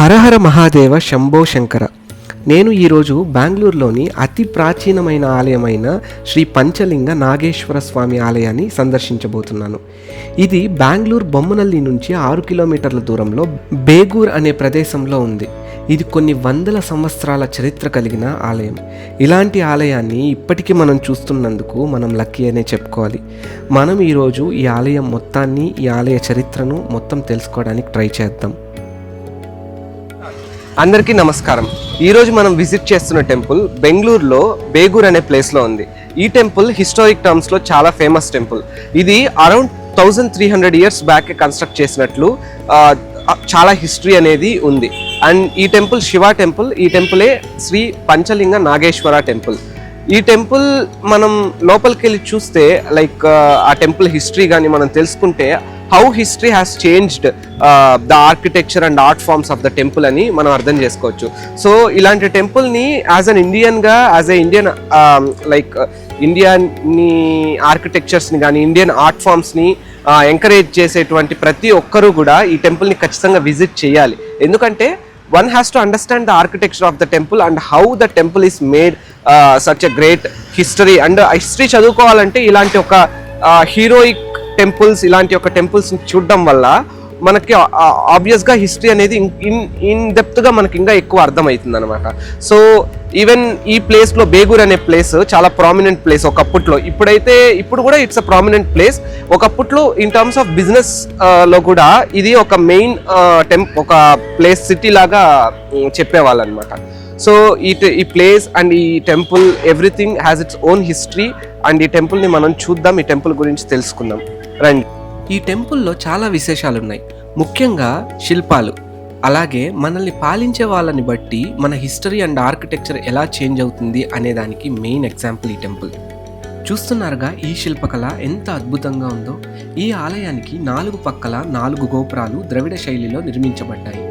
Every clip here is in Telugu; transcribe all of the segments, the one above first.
హరహర మహాదేవ శంభో శంకర. నేను ఈరోజు బెంగళూరులోని అతి ప్రాచీనమైన ఆలయమైన శ్రీ పంచలింగ నాగేశ్వర స్వామి ఆలయాన్ని సందర్శించబోతున్నాను. ఇది బెంగళూరు బొమ్మనల్లి నుంచి 6 కిలోమీటర్ల దూరంలో బేగూర్ అనే ప్రదేశంలో ఉంది. ఇది కొన్ని వందల సంవత్సరాల చరిత్ర కలిగిన ఆలయం. ఇలాంటి ఆలయాన్ని ఇప్పటికీ మనం చూస్తున్నందుకు మనం లక్కీ అనే చెప్పుకోవాలి. మనం ఈరోజు ఈ ఆలయం మొత్తాన్ని, ఈ ఆలయ చరిత్రను మొత్తం తెలుసుకోవడానికి ట్రై చేద్దాం. అందరికీ నమస్కారం. ఈరోజు మనం విజిట్ చేస్తున్న టెంపుల్ బెంగళూరులో బేగూర్ అనే ప్లేస్లో ఉంది. ఈ టెంపుల్ హిస్టారిక్ టర్మ్స్లో చాలా ఫేమస్ టెంపుల్. ఇది అరౌండ్ 1300 ఇయర్స్ బ్యాక్ కన్స్ట్రక్ట్ చేసినట్లు చాలా హిస్టరీ అనేది ఉంది. అండ్ ఈ టెంపుల్ శివ టెంపుల్. ఈ టెంపులే శ్రీ పంచలింగ నాగేశ్వర టెంపుల్. ఈ టెంపుల్ మనం లోపలికి వెళ్ళి చూస్తే ఆ టెంపుల్ హిస్టరీ కానీ మనం తెలుసుకుంటే how history has changed the architecture and art forms of the temple అని మనం అర్థం చేసుకోవచ్చు. సో ఇలాంటి టెంపుల్ని యాజ్ అన్ ఇండియన్గా, యాజ్ ఎ ఇండియన్ ఇండియన్ ఆర్కిటెక్చర్స్ని కానీ ఇండియన్ ఆర్ట్ ఫార్మ్స్ని ఎంకరేజ్ చేసేటువంటి ప్రతి ఒక్కరూ కూడా ఈ టెంపుల్ని ఖచ్చితంగా విజిట్ చేయాలి. ఎందుకంటే one has to understand the architecture of the temple and how the temple is made such a great history. And history చదువుకోవాలంటే ఇలాంటి ఒక హీరోయిక్ టెంపుల్స్, ఇలాంటి ఒక టెంపుల్స్ని చూడడం వల్ల మనకి ఆబ్వియస్గా హిస్టరీ అనేది ఇన్ డెప్త్గా మనకి ఇంకా ఎక్కువ అర్థమవుతుంది అనమాట. సో ఈవెన్ ఈ ప్లేస్లో బేగూర్ అనే ప్లేస్ చాలా ప్రామినెంట్ ప్లేస్ ఒకప్పట్లో. ఇప్పుడు కూడా ఇట్స్ అ ప్రామినెంట్ ప్లేస్. ఒకప్పట్లో ఇన్ టర్మ్స్ ఆఫ్ బిజినెస్ లో కూడా ఇది ఒక మెయిన్ ఒక ప్లేస్, సిటీ లాగా చెప్పేవాళ్ళు అనమాట. సో ఈ ప్లేస్ అండ్ ఈ temple everything has its own history. And ఈ టెంపుల్ని మనం చూద్దాం, ఈ టెంపుల్ గురించి తెలుసుకుందాం రండి. ఈ టెంపుల్లో చాలా విశేషాలు ఉన్నాయి. ముఖ్యంగా శిల్పాలు, అలాగే మనల్ని పాలించే వాళ్ళని బట్టి మన హిస్టరీ అండ్ ఆర్కిటెక్చర్ ఎలా చేంజ్ అవుతుంది అనే దానికి మెయిన్ ఎగ్జాంపుల్ ఈ టెంపుల్. చూస్తున్నారుగా ఈ శిల్పకళ ఎంత అద్భుతంగా ఉందో. ఈ ఆలయానికి 4 పక్కల 4 గోపురాలు ద్రవిడ శైలిలో నిర్మించబడ్డాయి.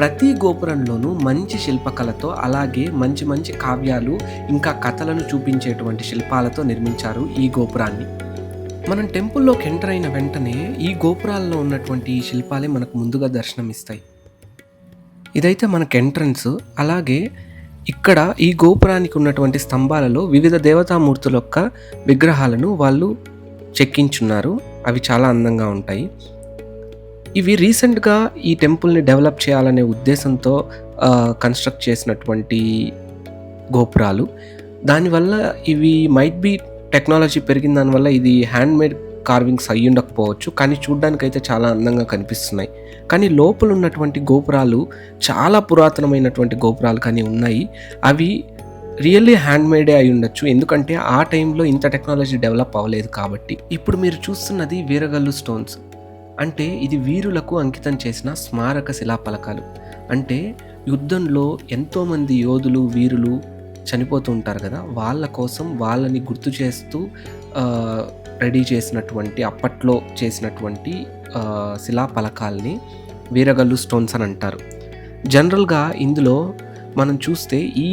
ప్రతి గోపురంలోనూ మంచి శిల్పకళతో, అలాగే మంచి మంచి కావ్యాలు ఇంకా కథలను చూపించేటువంటి శిల్పాలతో నిర్మించారు ఈ గోపురాన్ని. మనం టెంపుల్లోకి ఎంటర్ అయిన వెంటనే ఈ గోపురాల్లో ఉన్నటువంటి ఈ శిల్పాలే మనకు ముందుగా దర్శనమిస్తాయి. ఇదైతే మనకు ఎంట్రన్స్. అలాగే ఇక్కడ ఈ గోపురానికి ఉన్నటువంటి స్తంభాలలో వివిధ దేవతామూర్తుల యొక్క విగ్రహాలను వాళ్ళు చెక్కించున్నారు. అవి చాలా అందంగా ఉంటాయి. ఇవి రీసెంట్గా ఈ టెంపుల్ని డెవలప్ చేయాలనే ఉద్దేశంతో కన్స్ట్రక్ట్ చేసినటువంటి గోపురాలు. దానివల్ల ఇవి మైట్ బి టెక్నాలజీ పెరిగిన దానివల్ల ఇది హ్యాండ్మేడ్ కార్వింగ్స్ అయ్యి ఉండకపోవచ్చు, కానీ చూడ్డానికైతే చాలా అందంగా కనిపిస్తున్నాయి. కానీ లోపల ఉన్నటువంటి గోపురాలు చాలా పురాతనమైనటువంటి గోపురాలు కానీ ఉన్నాయి. అవి రియల్లీ హ్యాండ్మేడే అయి ఉండొచ్చు, ఎందుకంటే ఆ టైంలో ఇంత టెక్నాలజీ డెవలప్ అవ్వలేదు కాబట్టి. ఇప్పుడు మీరు చూస్తున్నది వీరగల్లు స్టోన్స్. అంటే ఇది వీరులకు అంకితం చేసిన స్మారక శిలాపలకాలు. అంటే యుద్ధంలో ఎంతోమంది యోధులు, వీరులు చనిపోతూ ఉంటారు కదా, వాళ్ళ కోసం వాళ్ళని గుర్తు చేస్తూ రెడీ చేసినటువంటి, అప్పట్లో చేసినటువంటి శిలాపలకాల్ని వీరగల్లు స్టోన్స్ అని అంటారు. జనరల్గా ఇందులో మనం చూస్తే ఈ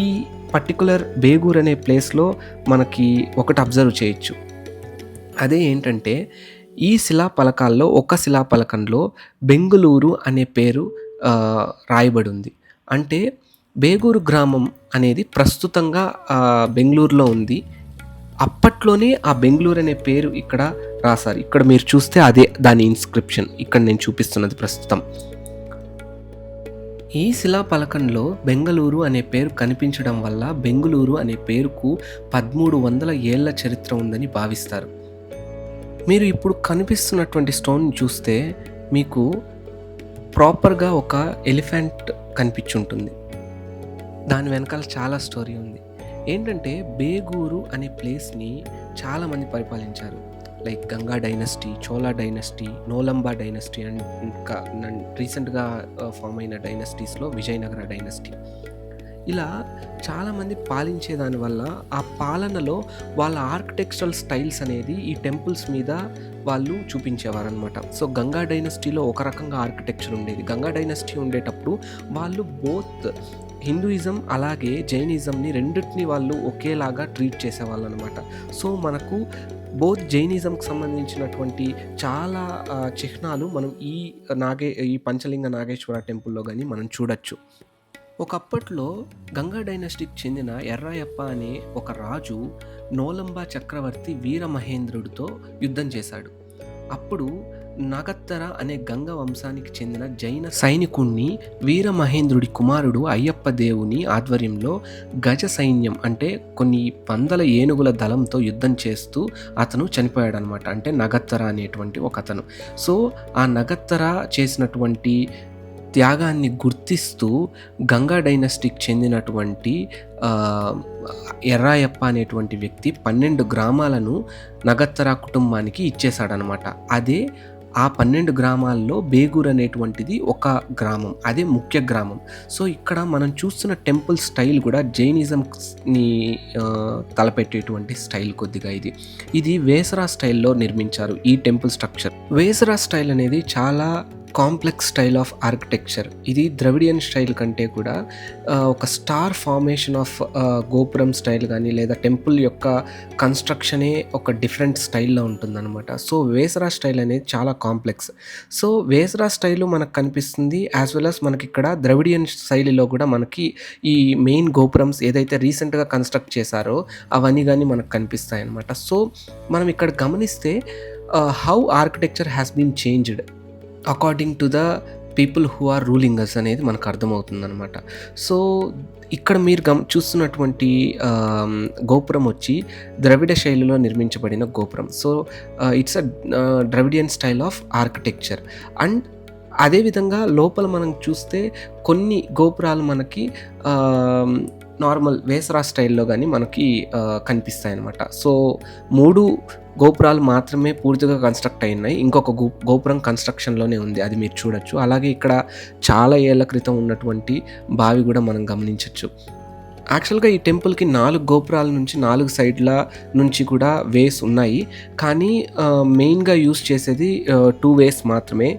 పర్టికులర్ బేగూర్ అనే ప్లేస్లో మనకి ఒకటి అబ్జర్వ్ చేయొచ్చు. అదే ఏంటంటే ఈ శిలాపలకాల్లో ఒక శిలాపలకంలో బెంగుళూరు అనే పేరు రాయబడి ఉంది. అంటే బేగూరు గ్రామం అనేది ప్రస్తుతంగా బెంగళూరులో ఉంది. అప్పట్లోనే ఆ బెంగళూరు అనే పేరు ఇక్కడ రాశారు. ఇక్కడ మీరు చూస్తే అదే దాని ఇన్స్క్రిప్షన్ ఇక్కడ నేను చూపిస్తున్నది ప్రస్తుతం. ఈ శిలాపలకంలో బెంగళూరు అనే పేరు కనిపించడం వల్ల బెంగళూరు అనే పేరుకు 1300 ఏళ్ల చరిత్ర ఉందని భావిస్తారు. మీరు ఇప్పుడు కనిపిస్తున్నటువంటి స్టోన్ చూస్తే మీకు ప్రాపర్గా ఒక ఎలిఫెంట్ కనిపించుంటుంది. దాని వెనకాల చాలా స్టోరీ ఉంది. ఏంటంటే బేగూరు అనే ప్లేస్ని చాలామంది పరిపాలించారు. Like Ganga dynasty, Chola dynasty, Nolamba dynasty and ఇంకా రీసెంట్గా ఫామ్ అయిన డైనస్టీస్లో విజయనగర డైనస్టీ. ఇలా చాలామంది పాలించే దానివల్ల ఆ పాలనలో వాళ్ళ ఆర్కిటెక్చరల్ స్టైల్స్ అనేది ఈ టెంపుల్స్ మీద వాళ్ళు చూపించేవారనమాట. సో గంగా డైనస్టీలో ఒక రకంగా ఆర్కిటెక్చర్ ఉండేది. గంగా డైనస్టీ ఉండేటప్పుడు వాళ్ళు బోత్ హిందూయిజం అలాగే జైనిజంని రెండింటిని వాళ్ళు ఒకేలాగా ట్రీట్ చేసేవాళ్ళు అనమాట. సో మనకు బోత్ జైనిజంకి సంబంధించినటువంటి చాలా చిహ్నాలు మనం ఈ పంచలింగ నాగేశ్వర టెంపుల్‌లో గాని మనం చూడొచ్చు. ఒకప్పట్లో గంగా డైనస్టీకి చెందిన ఎర్రాయప్ప అనే ఒక రాజు నోలంబ చక్రవర్తి వీరమహేంద్రుడితో యుద్ధం చేశాడు. అప్పుడు నగత్తర అనే గంగ వంశానికి చెందిన జైన సైనికుణ్ణి వీరమహేంద్రుడి కుమారుడు అయ్యప్ప దేవుని ఆధ్వర్యంలో గజ సైన్యం అంటే కొన్ని వందల ఏనుగుల దళంతో యుద్ధం చేస్తూ అతను చనిపోయాడనమాట. అంటే నగత్తర అనేటువంటి ఒక అతను. సో ఆ నగత్తర చేసినటువంటి త్యాగాన్ని గుర్తిస్తూ గంగా డైనస్టీకి చెందినటువంటి ఎర్రాయప్ప అనేటువంటి వ్యక్తి 12 గ్రామాలను నగత్తర కుటుంబానికి ఇచ్చేశాడనమాట. ఆ 12 గ్రామాల్లో బేగూర్ అనేటువంటిది ఒక గ్రామం. అదే ముఖ్య గ్రామం. సో ఇక్కడ మనం చూస్తున్న టెంపుల్ స్టైల్ కూడా జైనిజంని తలపెట్టేటువంటి స్టైల్ కొద్దిగా ఇది వేసరా స్టైల్లో నిర్మించారు ఈ టెంపుల్ స్ట్రక్చర్. వేసరా స్టైల్ అనేది చాలా కాంప్లెక్స్ స్టైల్ ఆఫ్ ఆర్కిటెక్చర్. ఇది ద్రవిడియన్ స్టైల్ కంటే కూడా ఒక స్టార్ ఫార్మేషన్ ఆఫ్ గోపురం స్టైల్ కానీ లేదా టెంపుల్ యొక్క కన్స్ట్రక్షనే ఒక డిఫరెంట్ స్టైల్లో ఉంటుందన్నమాట. సో వేసరా స్టైల్ అనేది చాలా కాంప్లెక్స్. సో వేసరా స్టైల్ మనకు కనిపిస్తుంది, యాజ్ వెల్ యాజ్ మనకి ఇక్కడ ద్రవిడియన్ శైలిలో కూడా మనకి ఈ మెయిన్ గోపురమ్స్ ఏదైతే రీసెంట్గా కన్స్ట్రక్ట్ చేశారో అవన్నీ కానీ మనకు కనిపిస్తాయి అన్నమాట. సో మనం ఇక్కడ గమనిస్తే how architecture has been changed according to the people who are ruling us అనేది మనకు అర్థమవుతుంది అనమాట. సో ఇక్కడ మీరు చూస్తున్నటువంటి గోపురం వచ్చి ద్రవిడ శైలిలో నిర్మించబడిన గోపురం. So it's a Dravidian style of architecture. And అదేవిధంగా లోపల మనం చూస్తే కొన్ని గోపురాలు మనకి నార్మల్ వేసరా స్టైల్లో కానీ మనకి కనిపిస్తాయి అన్నమాట. సో 3 గోపురాలు మాత్రమే పూర్తిగా కన్స్ట్రక్ట్ అయినాయి. ఇంకొక గోపురం కన్స్ట్రక్షన్లోనే ఉంది, అది మీరు చూడొచ్చు. అలాగే ఇక్కడ చాలా ఏళ్ల క్రితం ఉన్నటువంటి బావి కూడా మనం గమనించవచ్చు. యాక్చువల్గా ఈ టెంపుల్కి 4 గోపురాల నుంచి 4 సైడ్ల నుంచి కూడా వేస్ ఉన్నాయి. కానీ మెయిన్గా యూస్ చేసేది 2 వేస్ మాత్రమే.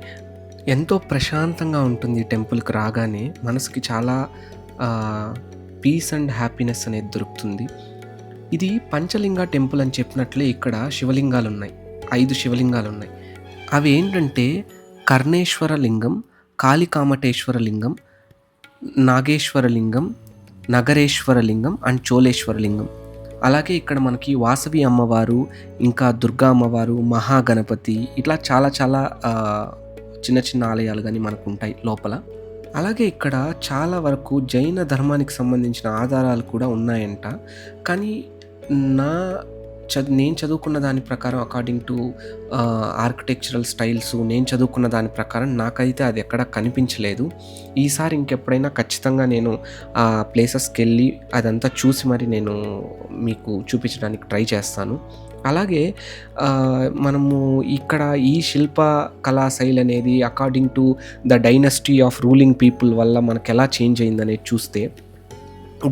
ఎంతో ప్రశాంతంగా ఉంటుంది ఈ టెంపుల్కి రాగానే. మనసుకి చాలా పీస్ అండ్ హ్యాపీనెస్ అనేది దొరుకుతుంది. ఇది పంచలింగ టెంపుల్ అని చెప్పినట్లే ఇక్కడ శివలింగాలు ఉన్నాయి. 5 శివలింగాలు ఉన్నాయి. అవి ఏంటంటే కర్ణేశ్వర లింగం, కాళికామటేశ్వర లింగం, నాగేశ్వర లింగం, నగరేశ్వర లింగం అండ్ చోళేశ్వర లింగం. అలాగే ఇక్కడ మనకి వాసవి అమ్మవారు, ఇంకా దుర్గా అమ్మవారు, మహాగణపతి, ఇట్లా చాలా చాలా చిన్న చిన్న ఆలయాలు కానీ మనకు ఉంటాయి లోపల. అలాగే ఇక్కడ చాలా వరకు జైన ధర్మానికి సంబంధించిన ఆధారాలు కూడా ఉన్నాయంట. కానీ నేను చదువుకున్న దాని ప్రకారం అకార్డింగ్ టు ఆర్కిటెక్చరల్ స్టైల్స్ నేను చదువుకున్న దాని ప్రకారం నాకైతే అది ఎక్కడ కనిపించలేదు. ఈసారి ఇంకెప్పుడైనా ఖచ్చితంగా నేను ఆ ప్లేసెస్కి వెళ్ళి అదంతా చూసి మరి నేను మీకు చూపించడానికి ట్రై చేస్తాను. అలాగే మనము ఇక్కడ ఈ శిల్ప కళా శైలి అనేది according to the dynasty of ruling people వల్ల మనకు ఎలా చేంజ్ అయిందనేది చూస్తే,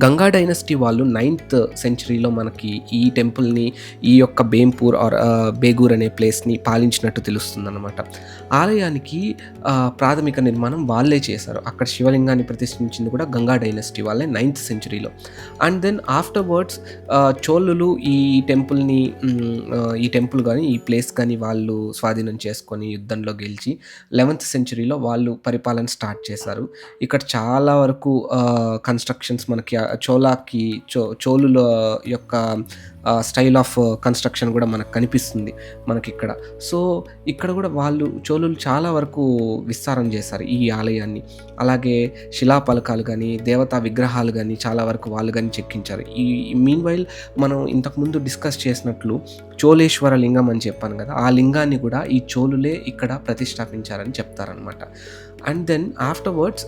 గంగా డైనస్టీ వాళ్ళు 9th సెంచరీలో మనకి ఈ టెంపుల్ని, ఈ యొక్క బేంపూర్ ఆర్ బేగూర్ అనే ప్లేస్ని పాలించినట్టు తెలుస్తుందన్నమాట. ఆలయానికి ప్రాథమిక నిర్మాణం వాళ్ళే చేశారు. అక్కడ శివలింగాన్ని ప్రతిష్ఠించింది కూడా గంగా డైనస్టీ వాళ్ళే 9th సెంచరీలో. అండ్ దెన్ ఆఫ్టర్వర్డ్స్ చోళులు ఈ టెంపుల్ కానీ ఈ ప్లేస్ కానీ వాళ్ళు స్వాధీనం చేసుకొని యుద్ధంలో గెలిచి 11th సెంచరీలో వాళ్ళు పరిపాలన స్టార్ట్ చేశారు. ఇక్కడ చాలా వరకు కన్స్ట్రక్షన్స్ మనకి చోళుల యొక్క స్టైల్ ఆఫ్ కన్స్ట్రక్షన్ కూడా మనకు కనిపిస్తుంది మనకిక్కడ. సో ఇక్కడ కూడా చోళులు చాలా వరకు విస్తారం చేశారు ఈ ఆలయాన్ని. అలాగే శిలాపలకాలు కానీ దేవతా విగ్రహాలు కానీ చాలా వరకు వాళ్ళు కానీ చెక్కించారు. ఈ మీన్వైల్ మనం ఇంతకుముందు డిస్కస్ చేసినట్లు చోళేశ్వర లింగం అని చెప్పాను కదా, ఆ లింగాన్ని కూడా ఈ చోళులే ఇక్కడ ప్రతిష్టాపించారని చెప్తారనమాట. అండ్ దెన్ ఆఫ్టర్వర్డ్స్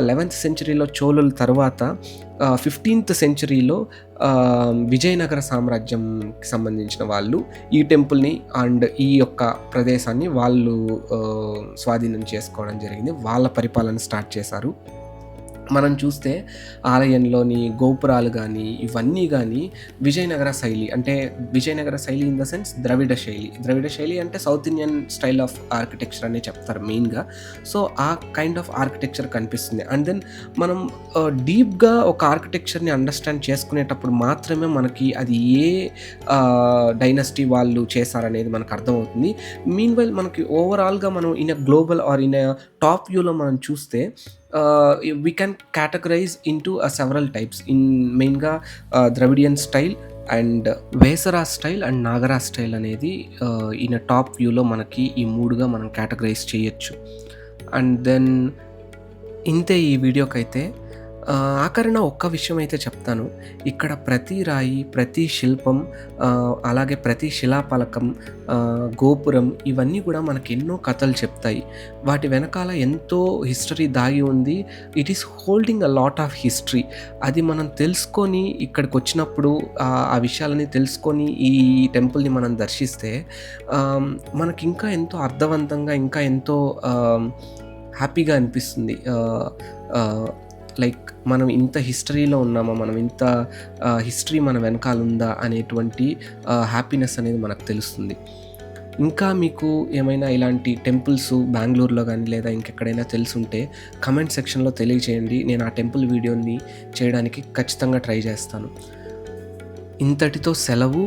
11th సెంచరీలో చోళుల తర్వాత 15th సెంచరీలో విజయనగర సామ్రాజ్యంకి సంబంధించిన వాళ్ళు ఈ టెంపుల్ని అండ్ ఈ యొక్క ప్రదేశాన్ని వాళ్ళు స్వాధీనం చేసుకోవడం జరిగింది. వాళ్ళ పరిపాలన స్టార్ట్ చేశారు. మనం చూస్తే ఆలయంలోని గోపురాలు కానీ ఇవన్నీ కానీ విజయనగర శైలి, అంటే విజయనగర శైలి ఇన్ ద సెన్స్ ద్రవిడ శైలి అంటే south Indian style of architecture అనే చెప్తారు మెయిన్గా. సో ఆ కైండ్ ఆఫ్ ఆర్కిటెక్చర్ కనిపిస్తుంది. అండ్ దెన్ మనం డీప్గా ఒక ఆర్కిటెక్చర్ని అండర్స్టాండ్ చేసుకునేటప్పుడు మాత్రమే మనకి అది ఏ డైనస్టీ వాళ్ళు చేశారనేది మనకు అర్థమవుతుంది. మీన్ వైల్ మనకి ఓవరాల్గా మనం in a global or in a top వ్యూలో మనం చూస్తే we can categorize into several types in మెయిన్గా Dravidian style and Vesara style and Nagara style అనేది ఇన్ టాప్ వ్యూలో మనకి ఈ మూడుగా మనం కేటగరైజ్ చేయొచ్చు. అండ్ దెన్ ఇంతే ఈ వీడియోకైతే. ఆఖరిన ఒక్క విషయం అయితే చెప్తాను. ఇక్కడ ప్రతి రాయి, ప్రతి శిల్పం, అలాగే ప్రతి శిలాఫలకం, గోపురం ఇవన్నీ కూడా మనకి ఎన్నో కథలు చెప్తాయి. వాటి వెనకాల ఎంతో హిస్టరీ దాగి ఉంది. It is holding a lot of history. అది మనం తెలుసుకొని ఇక్కడికి వచ్చినప్పుడు ఆ విషయాలని తెలుసుకొని ఈ టెంపుల్ని మనం దర్శిస్తే మనకి ఇంకా ఎంతో అర్థవంతంగా, ఇంకా ఎంతో హ్యాపీగా అనిపిస్తుంది. లైక్ మనం ఇంత హిస్టరీలో ఉన్నామా, మనం ఇంత హిస్టరీ మన వెనకాల ఉందా అనేటువంటి హ్యాపీనెస్ అనేది మనకు తెలుస్తుంది. ఇంకా మీకు ఏమైనా ఇలాంటి టెంపుల్స్ బెంగళూరులో కానీ లేదా ఇంకెక్కడైనా తెలుసుంటే కమెంట్ సెక్షన్లో తెలియజేయండి. నేను ఆ టెంపుల్ వీడియోని చేయడానికి ఖచ్చితంగా ట్రై చేస్తాను. ఇంతటితో సెలవు.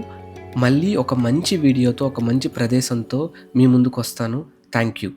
మళ్ళీ ఒక మంచి వీడియోతో, ఒక మంచి ప్రదేశంతో మీ ముందుకు వస్తాను. Thank you.